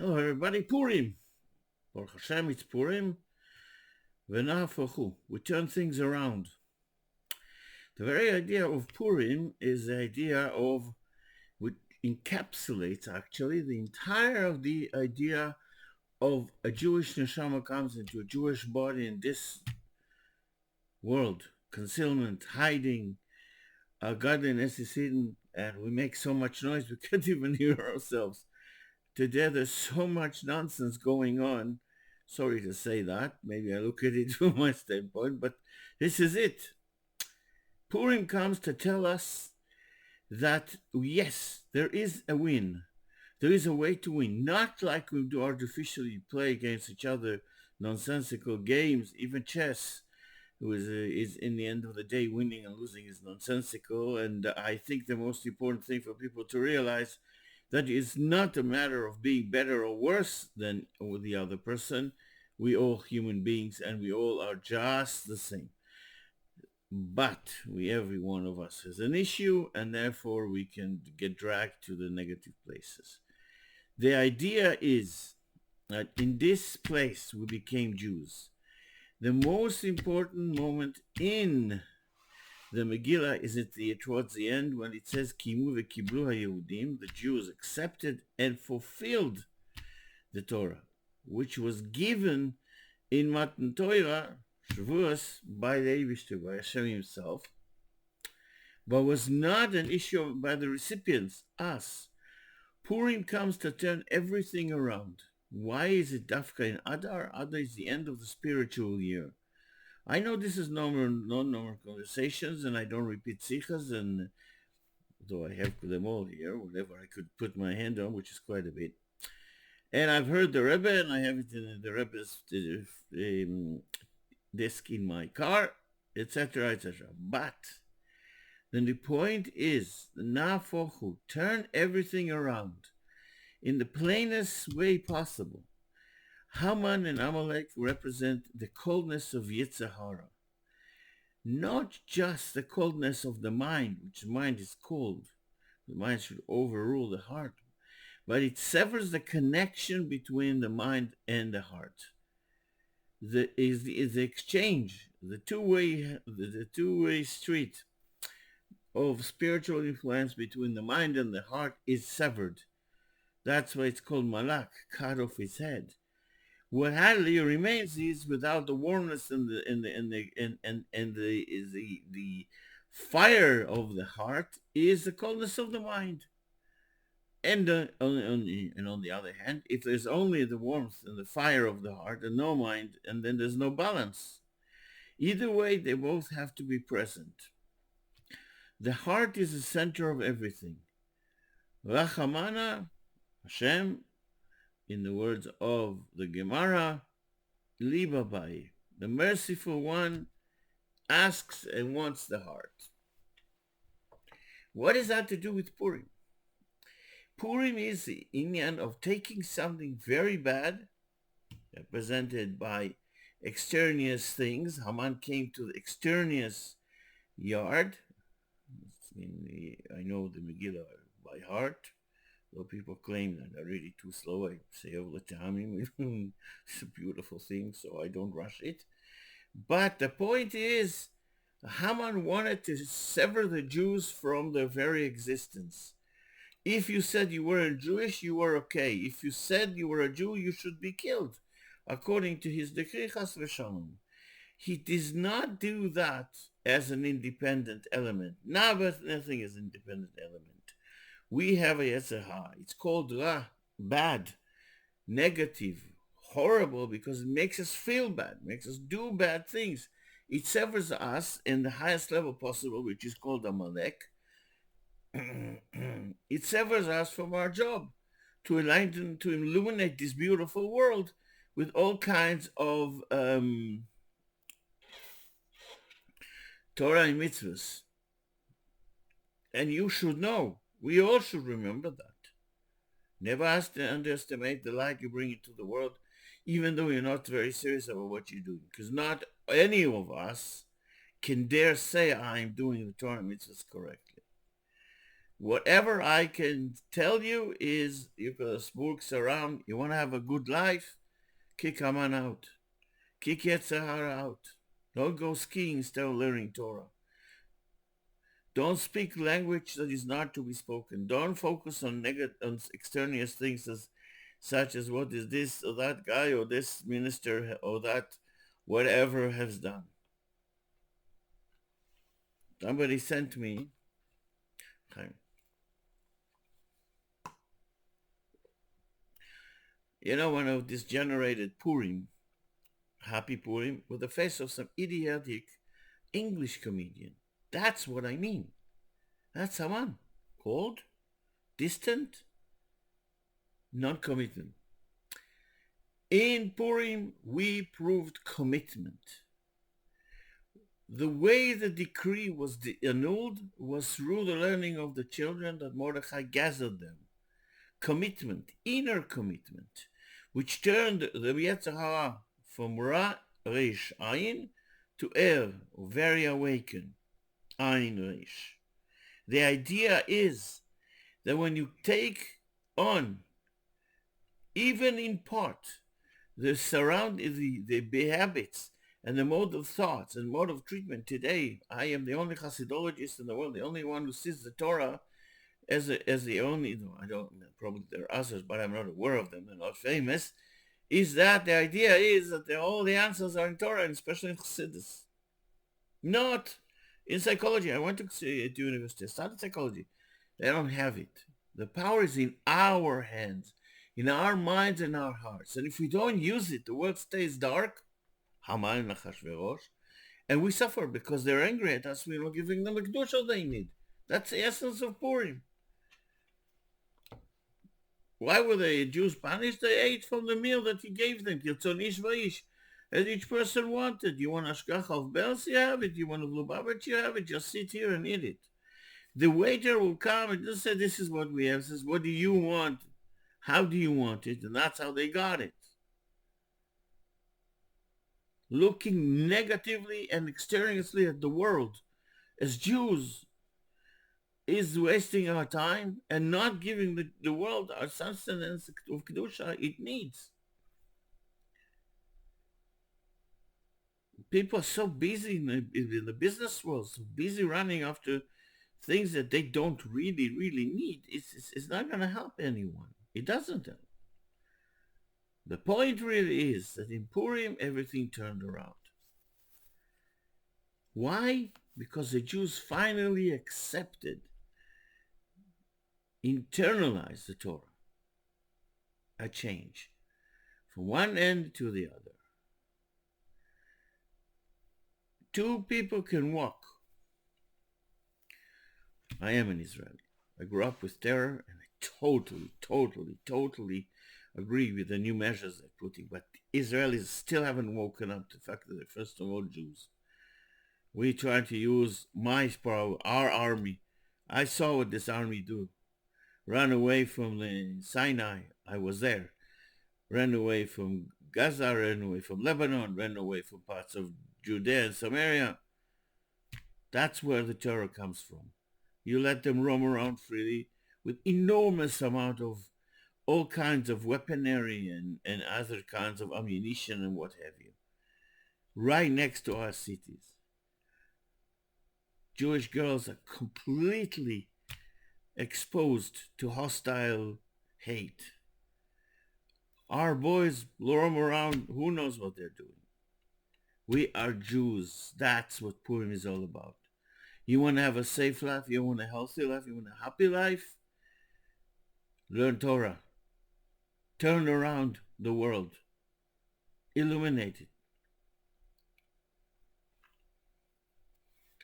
Hello, everybody. Purim. Baruch Hashem, it's Purim. V'nahafochu. We turn things around. The very idea of Purim is the idea of, which encapsulates actually the entire of the idea of a Jewish neshama comes into a Jewish body in this world. Concealment, hiding, godliness is hidden, and we make so much noise we can't even hear ourselves. Today there's so much nonsense going on. Sorry to say that. Maybe I look at it from my standpoint, but this is it. Purim comes to tell us that yes, there is a win. There is a way to win. Not like we do artificially play against each other, nonsensical games, even chess. Is in the end of the day, winning and losing is nonsensical. And I think the most important thing for people to realize that it's not a matter of being better or worse than the other person. We all human beings and we all are just the same. But every one of us has an issue, and therefore we can get dragged to the negative places. The idea is that in this place we became Jews. The most important moment in the Megillah is towards the end when it says Kimu v'kiblu haYehudim, the Jews accepted and fulfilled the Torah, which was given in Matan Torah, Shavuos, by the Eibishter, by Hashem himself, but was not an issue by the recipients, us. Purim comes to turn everything around. Why is it Dafka in Adar? Adar is the end of the spiritual year. I know this is non-normal conversations, and I don't repeat sichas, and though I have them all here, whatever I could put my hand on, which is quite a bit. And I've heard the Rebbe, and I have it in the Rebbe's desk in my car, etc., etc. But then the point is, Nafochu, turn everything around in the plainest way possible. Haman and Amalek represent the coldness of Yetzer Hara. Not just the coldness of the mind, which the mind is cold. The mind should overrule the heart. But it severs the connection between the mind and the heart. The exchange, the two-way street of spiritual influence between the mind and the heart is severed. That's why it's called malak, cut off his head. What hardly remains is without the warmness and the fire of the heart is the coldness of the mind. And on the other hand, if there's only the warmth and the fire of the heart and no mind, and then there's no balance. Either way, they both have to be present. The heart is the center of everything. Rachamana, Hashem, in the words of the Gemara, Libabai, the merciful one, asks and wants the heart. What is that to do with Purim? Purim is the inyan of taking something very bad, represented by extraneous things. Haman came to the extraneous yard. I know the Megillah by heart. Though people claim that I'm really too slow, I say all the time, it's a beautiful thing, so I don't rush it. But the point is, Haman wanted to sever the Jews from their very existence. If you said you weren't Jewish, you were okay. If you said you were a Jew, you should be killed, according to his decree, chas v'shalom. He does not do that as an independent element. But nothing is an independent element. We have a Yetzer Hara. It's called Ra, bad, negative, horrible, because it makes us feel bad, makes us do bad things. It severs us in the highest level possible, which is called Amalek. It severs us from our job to enlighten, to illuminate this beautiful world with all kinds of Torah and mitzvahs. And you should know, we all should remember that. Never underestimate the light you bring into the world, even though you're not very serious about what you're doing. Because not any of us can dare say I'm doing the Torah mitzvahs correctly. Whatever I can tell you is, if the spooks around, you want to have a good life, kick Haman out. Kick Yetzirah out. Don't go skiing instead of learning Torah. Don't speak language that is not to be spoken. Don't focus on on extraneous things such as what is this or that guy or this minister or that whatever has done. Somebody sent me, one of this generated Purim, Happy Purim, with the face of some idiotic English comedian. That's what I mean. That's someone cold, distant, non-commitment. In Purim, we proved commitment. The way the decree was annulled was through the learning of the children that Mordechai gathered them. Commitment, inner commitment, which turned the Yetzer Hara from Ra, Resh, Ayin, to Er, very awakened, Ayin, Resh. The idea is that when you take on, even in part, the habits and the mode of thoughts and mode of treatment today, I am the only Hasidologist in the world, the only one who sees the Torah as the only, I don't, probably there are others, but I'm not aware of them, they're not famous, is that the idea is that all the answers are in Torah, and especially in Chassidus. Not in psychology. I went to university, I studied psychology. They don't have it. The power is in our hands, in our minds and our hearts. And if we don't use it, the world stays dark, Haman and Achashverosh, and we suffer because they're angry at us. We're not giving them the kedusha they need. That's the essence of Purim. Why were the Jews punished? They ate from the meal that he gave them, Kirtzon ish v'ish, as each person wanted. You want Ashgacha of Bells, you have it. You want a Lubavitch, you have it. Just sit here and eat it. The waiter will come and just say, this is what we have. Says, what do you want? How do you want it? And that's how they got it. Looking negatively and extraneously at the world as Jews is wasting our time and not giving the world our sustenance of Kedusha it needs. People are so busy in the business world, so busy running after things that they don't really need. It's not going to help anyone. It doesn't help. The point really is that in Purim, everything turned around. Why? Because the Jews finally accepted, internalized the Torah, a change from one end to the other. Two people can walk. I am an Israeli. I grew up with terror, and I totally agree with the new measures they're putting, but Israelis still haven't woken up to the fact that they're first of all Jews. We try to use my power, our army. I saw what this army do. Run away from the Sinai. I was there. Ran away from Gaza, ran away from Lebanon, ran away from parts of Judea and Samaria. That's where the terror comes from. You let them roam around freely with enormous amount of all kinds of weaponry and other kinds of ammunition and what have you, right next to our cities. Jewish girls are completely exposed to hostile hate. Our boys roam around, who knows what they're doing. We are Jews. That's what Purim is all about. You want to have a safe life, you want a healthy life, you want a happy life? Learn Torah. Turn around the world. Illuminate it.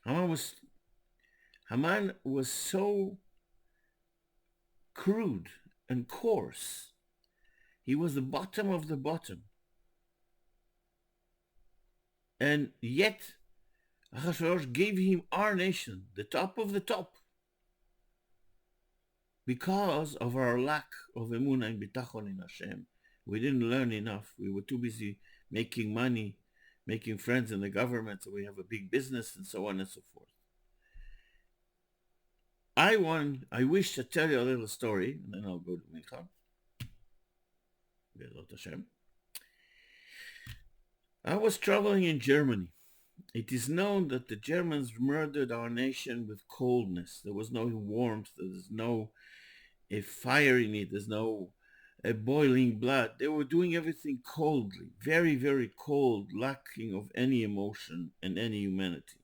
Haman was so crude and coarse. He was the bottom of the bottom. And yet, Achashverosh gave him our nation, the top of the top, because of our lack of emunah and bitachon in Hashem. We didn't learn enough. We were too busy making money, making friends in the government, so we have a big business and so on and so forth. I wish to tell you a little story, and then I'll go to Mincha. Bezrat Hashem. I was traveling in Germany. It is known that the Germans murdered our nation with coldness. There was no warmth. There's no a fire in it. There's no a boiling blood. They were doing everything coldly, very, very cold, lacking of any emotion and any humanity.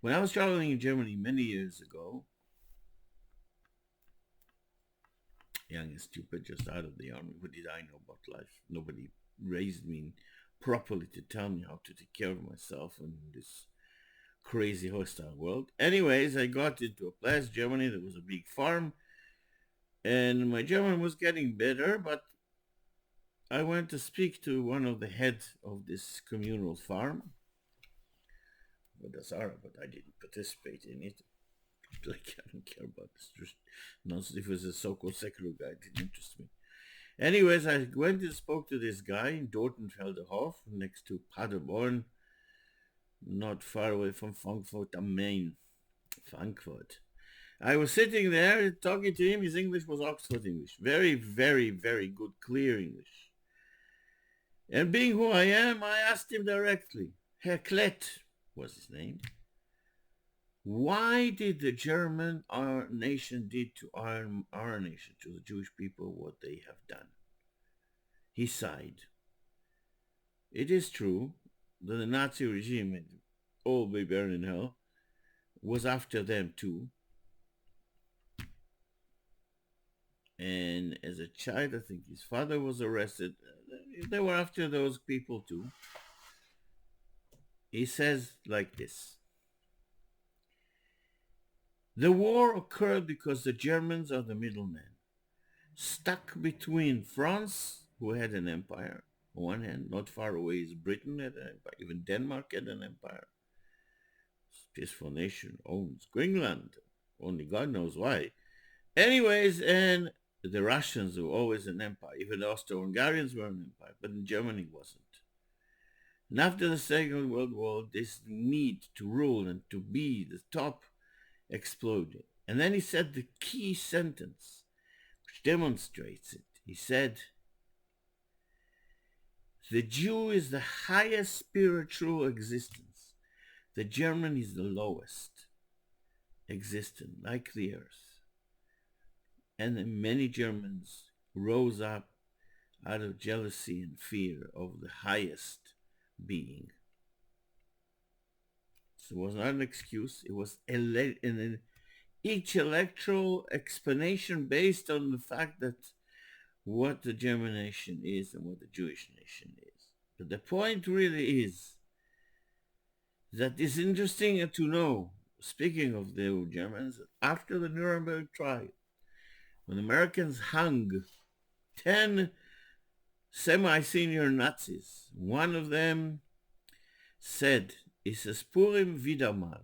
When I was traveling in Germany many years ago, young and stupid, just out of the army, what did I know about life? Nobody raised me properly to tell me how to take care of myself in this crazy hostile world. Anyways, I got into a place, Germany, there was a big farm, and my German was getting better, but I went to speak to one of the heads of this communal farm. Well, that's Arab, but I didn't participate in it. Like, I don't care about this. Just nonsense. If it was a so-called secular guy, it didn't interest me. Anyways, I went and spoke to this guy in Dortenfelderhof, next to Paderborn, not far away from Frankfurt am Main. Frankfurt. I was sitting there talking to him. His English was Oxford English. Very, very, very good, clear English. And being who I am, I asked him directly. Herr Klett was his name. Why did the German, our nation, did to our nation, to the Jewish people, what they have done? He sighed. It is true that the Nazi regime, and all be burned in hell, was after them too. And as a child, I think his father was arrested. They were after those people too. He says like this. The war occurred because the Germans are the middlemen, stuck between France, who had an empire, on one hand, not far away is Britain had an empire, even Denmark had an empire. This peaceful nation owns Greenland, only God knows why. Anyways, and the Russians were always an empire, even the Austro-Hungarians were an empire, but in Germany wasn't. And after the Second World War, this need to rule and to be the top exploded. And then he said the key sentence, which demonstrates it. He said, the Jew is the highest spiritual existence. The German is the lowest existence, like the earth. And then many Germans rose up out of jealousy and fear of the highest being. So it was not an excuse. It was an intellectual explanation based on the fact that what the German nation is and what the Jewish nation is. But the point really is that it's interesting to know, speaking of the Germans, after the Nuremberg trial, when the Americans hung 10 semi-senior Nazis, one of them said, it's a Purim wieder mal.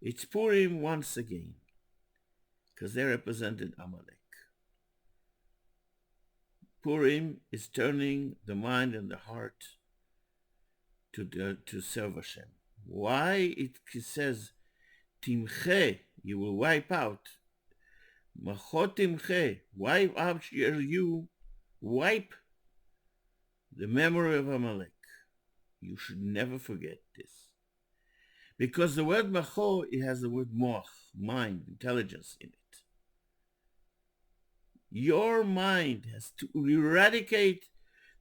It's Purim once again, because they represented Amalek. Purim is turning the mind and the heart to serve Hashem. Why? It says, Timche, you will wipe out. Machot timche, wipe out, you wipe the memory of Amalek. You should never forget this. Because the word macho, it has the word moch, mind, intelligence in it. Your mind has to eradicate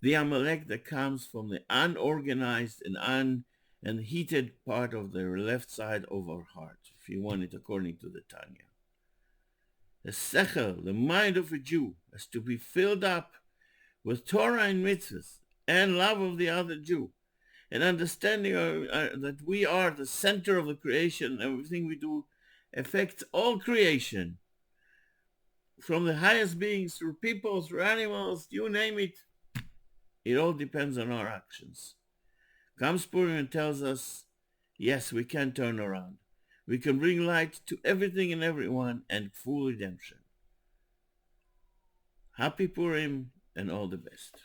the Amalek that comes from the unorganized and unheated part of the left side of our heart, if you want it according to the Tanya. The sechel, the mind of a Jew, has to be filled up with Torah and mitzvahs and love of the other Jew, and understanding that we are the center of the creation. Everything we do affects all creation, from the highest beings through people, through animals, you name it. It all depends on our actions. Comes Purim and tells us, yes, we can turn around. We can bring light to everything and everyone and full redemption. Happy Purim and all the best.